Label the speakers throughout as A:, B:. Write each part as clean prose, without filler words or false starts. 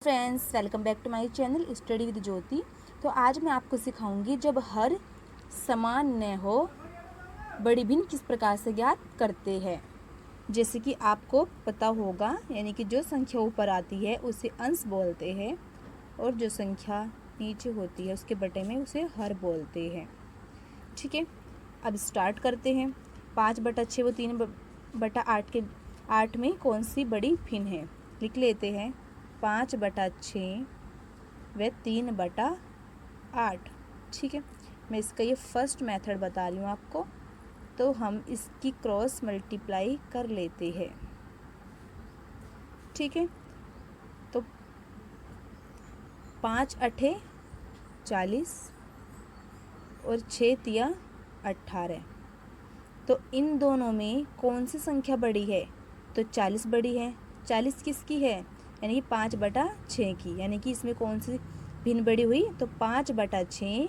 A: Friends, welcome back to my channel study with Jyoti. तो आज मैं आपको सिखाऊंगी जब हर समान न हो बड़ी भिन्न किस प्रकार से ज्ञात करते हैं। जैसे कि आपको पता होगा, यानी कि जो संख्या ऊपर आती है उसे अंश बोलते हैं और जो संख्या नीचे होती है उसके बटे में उसे हर बोलते हैं। ठीक है, अब स्टार्ट करते हैं। 5/6 वो 3/8 के 8 में कौन सी बड़ी भिन्न है, लिख लेते हैं। 5/6 व 3/8। ठीक है, मैं इसका ये फर्स्ट मेथड बता रही हूँ आपको। तो हम इसकी क्रॉस मल्टीप्लाई कर लेते हैं। ठीक है, तो 5×8 40 और 6×3 18। तो इन दोनों में कौन सी संख्या बड़ी है? तो 40 बड़ी है। 40 किसकी है? यानी कि 5/6 की। यानी कि इसमें कौन सी भिन्न बड़ी हुई? तो 5/6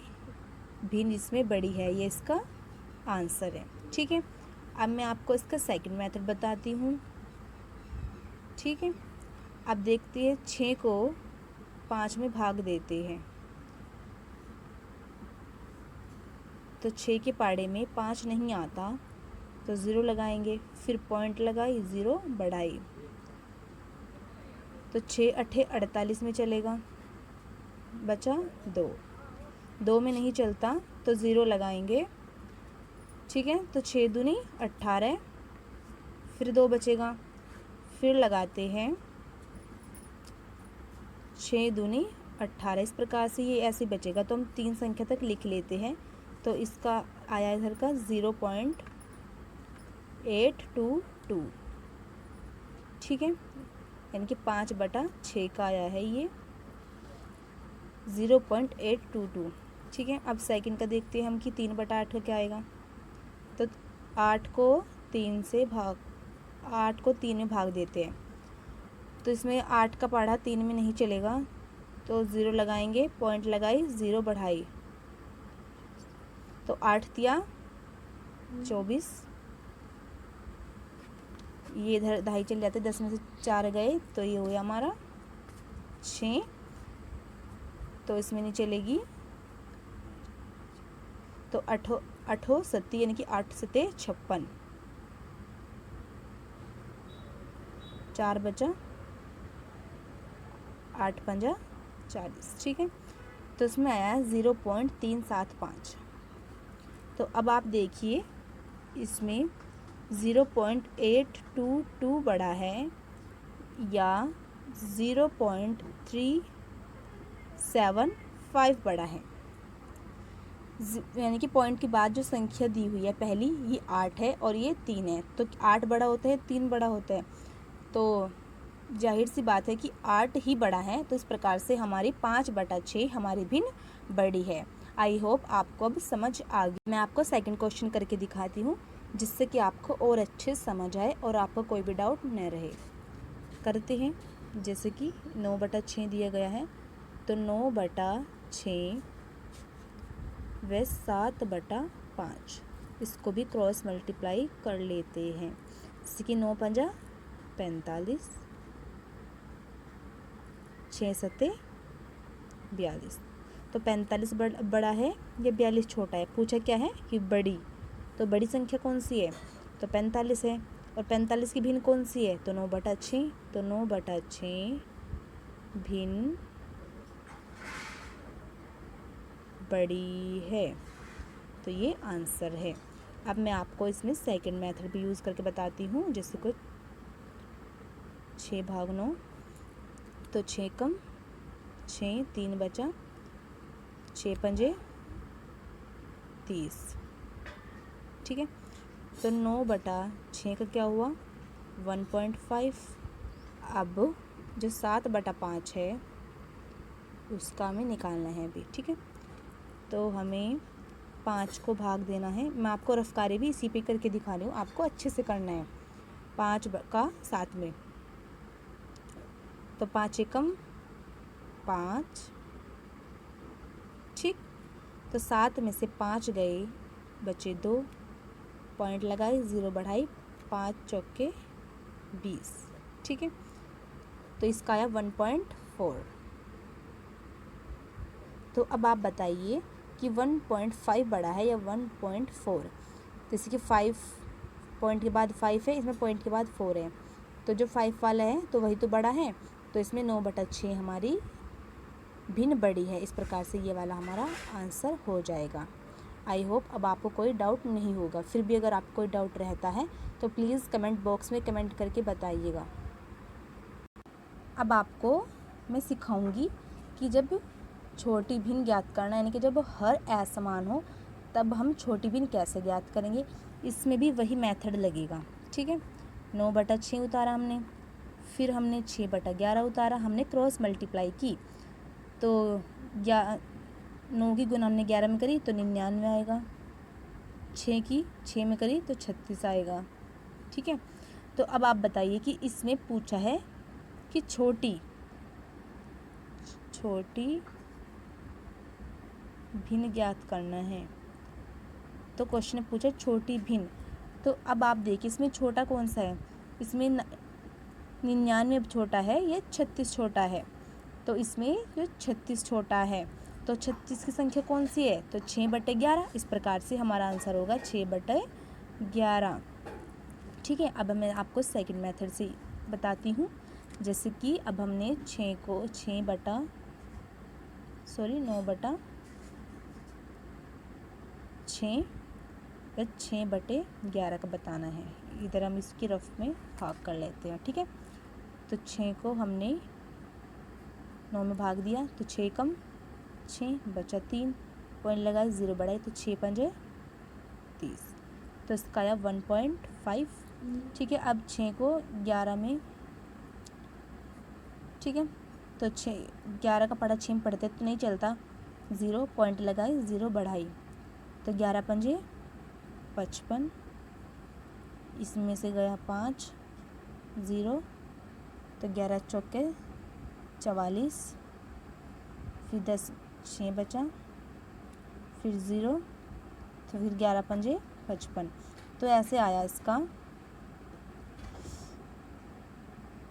A: भिन्न इसमें बड़ी है। ये इसका आंसर है। ठीक है, अब मैं आपको इसका सेकंड मेथड बताती हूँ। ठीक है, अब देखते हैं। 6 को 5 में भाग देते हैं तो 6 के पाड़े में 5 नहीं आता, तो 0 लगाएंगे, फिर पॉइंट लगाई, 0 बढ़ाई, तो 6×8 48 में चलेगा, बचा 2 में नहीं चलता तो 0 लगाएंगे। ठीक है, तो 6×2 18, फिर 2 बचेगा, फिर लगाते हैं 6×2 18। इस प्रकार से ये ऐसे बचेगा। तो हम 3 संख्या तक लिख लेते हैं। तो इसका आया इधर का 0.822। ठीक है, यानी कि 5/6 का आया है ये 0.822। ठीक है, अब सेकंड का देखते हैं हम कि 3/8 का क्या आएगा। तो 8 को 3 में भाग देते हैं। तो इसमें 8 का पढ़ा 3 में नहीं चलेगा, तो 0 लगाएंगे, पॉइंट लगाई, 0 बढ़ाई, तो 8×3 24। ये इधर दहाई चल जाते, 10 में से 4 गए, तो ये हो गया हमारा 6। तो इसमें नहीं चलेगी, तो 8 सत्ती, यानी कि 8×7 56, 4 बचा, 8×5 40। ठीक है, तो इसमें आया 0.375। तो अब आप देखिए, इसमें 0.822 बड़ा है या 0.375 बड़ा है। यानी कि पॉइंट के बाद जो संख्या दी हुई है पहली, ये 8 है और ये 3 है। तो 8 बड़ा होता है, 3 बड़ा होता है, तो जाहिर सी बात है कि 8 ही बड़ा है। तो इस प्रकार से हमारी 5/6 हमारी भिन्न बड़ी है। आई होप आपको अब समझ आ गई। मैं आपको सेकंड क्वेश्चन करके दिखाती हूँ, जिससे कि आपको और अच्छे समझ आए और आपको कोई भी डाउट न रहे। करते हैं। जैसे कि 9/6 दिया गया है, तो 9/6 व 7/5, इसको भी क्रॉस मल्टीप्लाई कर लेते हैं। जैसे कि 9×5 45, 6×7 42। तो 45 बड़ा है या 42 छोटा है? पूछा क्या है कि बड़ी। तो बड़ी संख्या कौन सी है? तो 45 है। और 45 की भिन्न कौन सी है? तो 9/6। तो 9/6 भिन्न बड़ी है। तो ये आंसर है। अब मैं आपको इसमें सेकंड मेथड भी यूज़ करके बताती हूँ। जैसे कोई 6/9, तो 6 कम 6, 3 बचा, 6×5 30। ठीक है, तो 9/6 का क्या हुआ? 1.5। अब जो 7/5 है उसका हमें निकालना है अभी। ठीक है, तो हमें 5 को भाग देना है। मैं आपको रफ्तारी भी इसी पे करके दिखा रही हूँ, आपको अच्छे से करना है। 5 का 7 में, तो 5 एकम 5। ठीक, तो 7 में से 5 गए, बचे 2, पॉइंट लगाई, 0 बढ़ाई, 5×4 20। ठीक है, तो इसका आया 1.5। 1.4। तो अब आप बताइए कि 1.5 बड़ा है या 1.4। जैसे कि 5 पॉइंट के बाद 5 है, इसमें पॉइंट के बाद 4 है, तो जो 5 वाला है तो वही तो बड़ा है, तो इसमें 9/6 हमारी भिन्न बड़ी है। इस प्रकार से ये वाला हमारा आंसर हो जाएगा। आई होप अब आपको कोई डाउट नहीं होगा। फिर भी अगर आपको कोई डाउट रहता है तो प्लीज़ कमेंट बॉक्स में कमेंट करके बताइएगा। अब आपको मैं सिखाऊंगी कि जब छोटी भिन्न ज्ञात करना, यानी कि जब हर असमान हो तब हम छोटी भिन्न कैसे ज्ञात करेंगे। इसमें भी वही मेथड लगेगा, ठीक है। 9/6 उतारा हमने, फिर हमने 6/11 उतारा, हमने क्रॉस मल्टीप्लाई की, तो 9 की गुना हमने 11 में करी तो 99 आएगा, 6 की 6 में करी तो 36 आएगा, ठीक है। तो अब आप बताइए कि इसमें पूछा है कि छोटी भिन्न ज्ञात करना है, तो क्वेश्चन पूछा छोटी भिन्न। तो अब आप देखिए इसमें छोटा कौन सा है, इसमें 99 छोटा है या 36 छोटा है, तो इसमें जो 36 छोटा है, तो 36 की संख्या कौन सी है, तो 6/11। इस प्रकार से हमारा आंसर होगा 6/11, ठीक है। अब मैं आपको सेकंड मेथड से बताती हूँ। जैसे कि अब हमने 9/6 या 6/11 का बताना है। इधर हम इसकी रफ में भाग कर लेते हैं, ठीक है। तो 6 को हमने 9 में भाग दिया तो 6 कम 6 बचा 3, पॉइंट लगाए 0 बढ़ाए तो 6×5 30, तो इसका आया 1.5, ठीक है। अब 6 को 11 में, ठीक है, तो 11 का पढ़ा 6 में पढ़ते तो नहीं चलता, 0 पॉइंट लगाए 0 बढ़ाई तो 11×5 55, इसमें से गया 5 0, तो 11×4 44, फिर 10 6 बचा, फिर 0, तो फिर 11×5 55, तो ऐसे आया इसका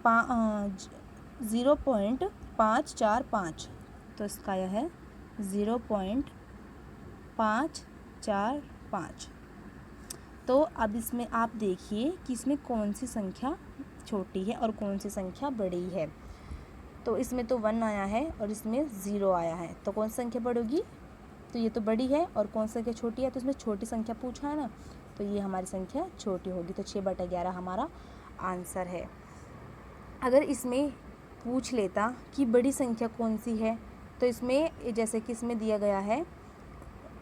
A: 0.545, तो इसका आया है 0.545। तो अब इसमें आप देखिए कि इसमें कौन सी संख्या छोटी है और कौन सी संख्या बड़ी है। तो इसमें तो 1 आया है और इसमें 0 आया है, तो कौन सी संख्या बढ़ेगी, तो ये तो बड़ी है, और कौन सी संख्या छोटी है, तो इसमें छोटी संख्या पूछा है ना, तो ये हमारी संख्या छोटी होगी, तो 6/11 हमारा आंसर है। अगर इसमें पूछ लेता कि बड़ी संख्या कौन सी है, तो इसमें जैसे कि इसमें दिया गया है,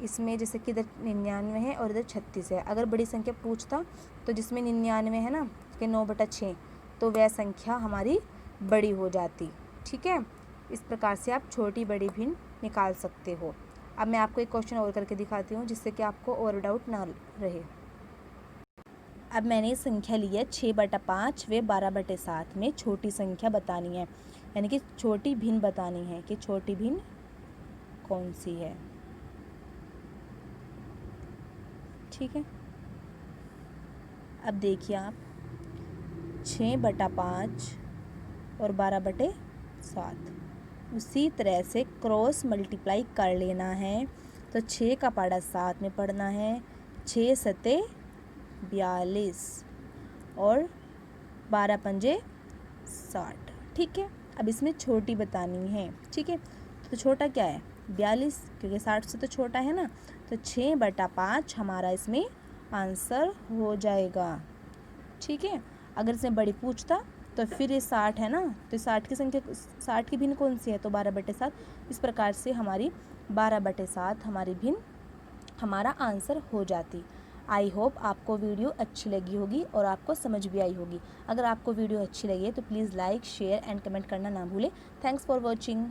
A: इसमें जैसे कि इधर 99 है और इधर 36 है, अगर बड़ी संख्या पूछता तो जिसमें 99 है ना कि 9/6, तो वह संख्या हमारी बड़ी हो जाती, ठीक है। इस प्रकार से आप छोटी बड़ी भिन्न निकाल सकते हो। अब मैं आपको एक क्वेश्चन और करके दिखाती हूँ जिससे कि आपको और डाउट ना रहे। अब मैंने संख्या ली है 6/5 व 12/7 में छोटी संख्या बतानी है, यानी कि छोटी भिन्न बतानी है कि छोटी भिन्न कौन सी है, ठीक है। अब देखिए आप 6/5 और 12/7 उसी तरह से क्रॉस मल्टीप्लाई कर लेना है, तो 6 का पढ़ा 7 में पढ़ना है, 6 सते 42 और 12×5 60, ठीक है। अब इसमें छोटी बतानी है, ठीक है। तो छोटा क्या है 42, क्योंकि 60 से तो छोटा है ना, तो 6/5 हमारा इसमें आंसर हो जाएगा, ठीक है। अगर इसमें बड़ी पूछता तो फिर ये 60 है ना, तो 60 की संख्या 60 की भिन्न कौन सी है, तो 12/7। इस प्रकार से हमारी 12/7 हमारी भिन्न हमारा आंसर हो जाती। आई होप आपको वीडियो अच्छी लगी होगी और आपको समझ भी आई होगी। अगर आपको वीडियो अच्छी लगी है तो please like share and comment करना ना भूलें। Thanks for watching.